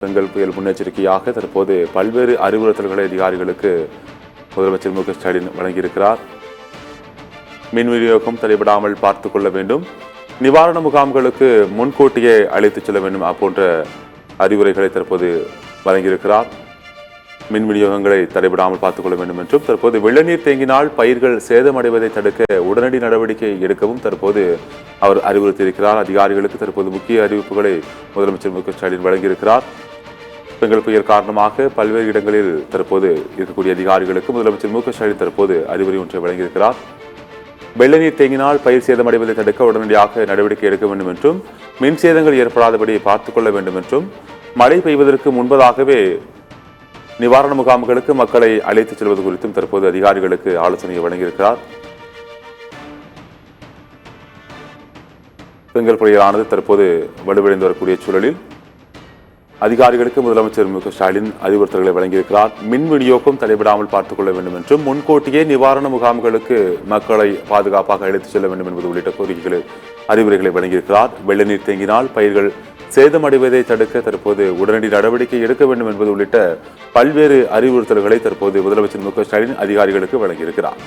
பெங்கல் புயல் முன்னெச்சரிக்கையாக தற்போது பல்வேறு அறிவுறுத்தல்களை அதிகாரிகளுக்கு முதலமைச்சர் மு க ஸ்டாலின் வழங்கியிருக்கிறார். மின் விநியோகம் தடைபடாமல் பார்த்துக் கொள்ள வேண்டும், நிவாரண முகாம்களுக்கு முன்கூட்டியே அழைத்துச் செல்ல வேண்டும் போன்ற அறிவுரைகளை தற்போது வழங்கியிருக்கிறார். மின் விநியோகங்களை தடைபடாமல் பார்த்துக் கொள்ள வேண்டும் என்றும் தற்போது வெள்ளநீர் தேங்கினால் பயிர்கள் சேதமடைவதை தடுக்க உடனடி நடவடிக்கை எடுக்கவும் தற்போது அவர் அறிவுறுத்தியிருக்கிறார். அதிகாரிகளுக்கு தற்போது முக்கிய அறிவிப்புகளை முதலமைச்சர் மு க ஸ்டாலின் வழங்கியிருக்கிறார். பெங்கல் புயல் காரணமாக பல்வேறு இடங்களில் தற்போது இருக்கக்கூடிய அதிகாரிகளுக்கு முதலமைச்சர் மு க ஸ்டாலின் தற்போது அறிவுரை ஒன்றை வழங்கியிருக்கிறார். வெள்ளநீர் தேங்கினால் பயிர் சேதமடைவதை தடுக்க உடனடியாக நடவடிக்கை எடுக்க வேண்டும் என்றும் மின் சேதங்கள் ஏற்படாதபடி பார்த்துக் கொள்ள வேண்டும் என்றும் மழை பெய்வதற்கு முன்பதாகவே நிவாரண முகாம்களுக்கு மக்களை அழைத்துச் செல்வது குறித்தும் தற்போது அதிகாரிகளுக்கு ஆலோசனை வழங்கியிருக்கிறார். பெங்கல் புயலானது தற்போது வலுவடைந்து வரக்கூடிய சூழலில் அதிகாரிகளுக்கு முதலமைச்சர் மு க ஸ்டாலின் அறிவுறுத்தல்களை வழங்கியிருக்கிறார். மின் விநியோகம் தடைபடாமல் பார்த்துக் கொள்ள வேண்டும் என்றும் முன்கூட்டியே நிவாரண முகாம்களுக்கு மக்களை பாதுகாப்பாக அழைத்துச் செல்ல வேண்டும் என்பது உள்ளிட்ட கோரிக்கைகளை அறிவுரைகளை வழங்கியிருக்கிறார். வெள்ளநீர் தேங்கினால் பயிர்கள் சேதமடைவதை தடுக்க தற்போது உடனடி நடவடிக்கை எடுக்க வேண்டும் என்பது உள்ளிட்ட பல்வேறு அறிவுறுத்தல்களை தற்போது முதலமைச்சர் மு க ஸ்டாலின் அதிகாரிகளுக்கு வழங்கியிருக்கிறார்.